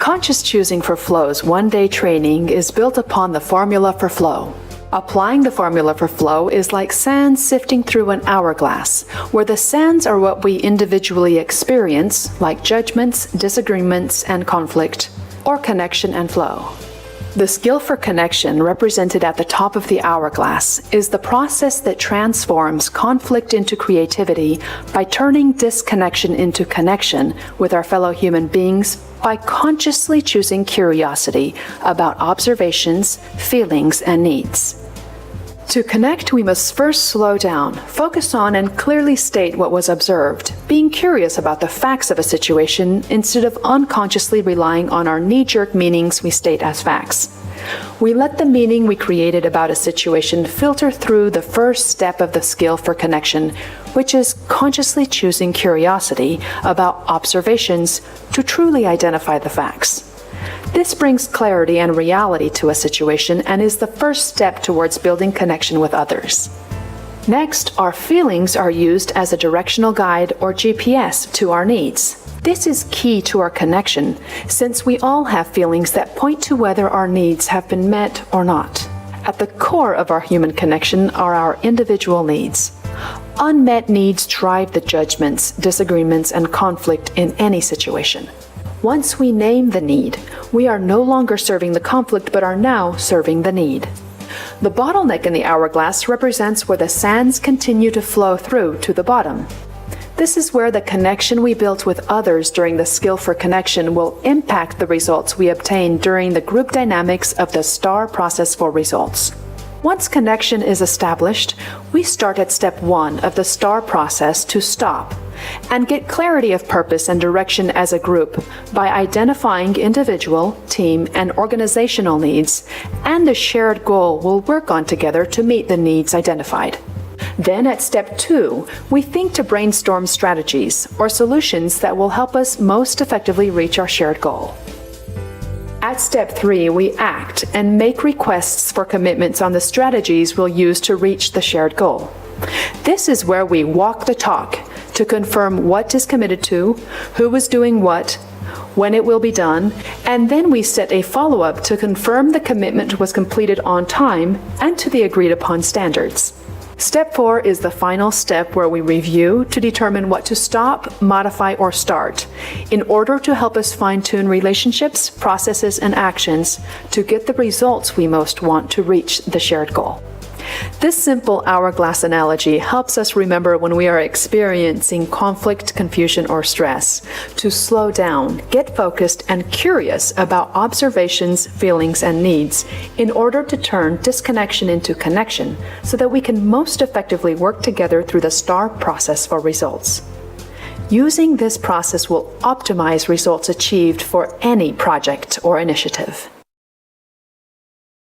Conscious choosing for flow's one-day training is built upon the formula for flow. Applying the formula for flow is like sand sifting through an hourglass, where the sands are what we individually experience, like judgments, disagreements, and conflict, or connection and flow. The skill for connection, represented at the top of the hourglass, is the process that transforms conflict into creativity by turning disconnection into connection with our fellow human beings by consciously choosing curiosity about observations, feelings, and needs. To connect, we must first slow down, focus on and clearly state what was observed, being curious about the facts of a situation instead of unconsciously relying on our knee-jerk meanings we state as facts. We let the meaning we created about a situation filter through the first step of the skill for connection, which is consciously choosing curiosity about observations to truly identify the facts. This brings clarity and reality to a situation and is the first step towards building connection with others. Next, our feelings are used as a directional guide or GPS to our needs. This is key to our connection, since we all have feelings that point to whether our needs have been met or not. At the core of our human connection are our individual needs. Unmet needs drive the judgments, disagreements, and conflict in any situation. Once we name the need, we are no longer serving the conflict but are now serving the need. The bottleneck in the hourglass represents where the sands continue to flow through to the bottom. This is where the connection we built with others during the skill for connection will impact the results we obtain during the group dynamics of the STAR process for results. Once connection is established, we start at step 1 of the STAR process to stop and get clarity of purpose and direction as a group by identifying individual, team, and organizational needs, and the shared goal we'll work on together to meet the needs identified. Then at step 2, we think to brainstorm strategies or solutions that will help us most effectively reach our shared goal. At step 3, we act and make requests for commitments on the strategies we'll use to reach the shared goal. This is where we walk the talk to confirm what is committed to, who is doing what, when it will be done, and then we set a follow-up to confirm the commitment was completed on time and to the agreed upon standards. Step 4 is the final step where we review to determine what to stop, modify, or start in order to help us fine-tune relationships, processes, and actions to get the results we most want to reach the shared goal. This simple hourglass analogy helps us remember when we are experiencing conflict, confusion, or stress to slow down, get focused, and curious about observations, feelings, and needs in order to turn disconnection into connection so that we can most effectively work together through the STAR process for results. Using this process will optimize results achieved for any project or initiative.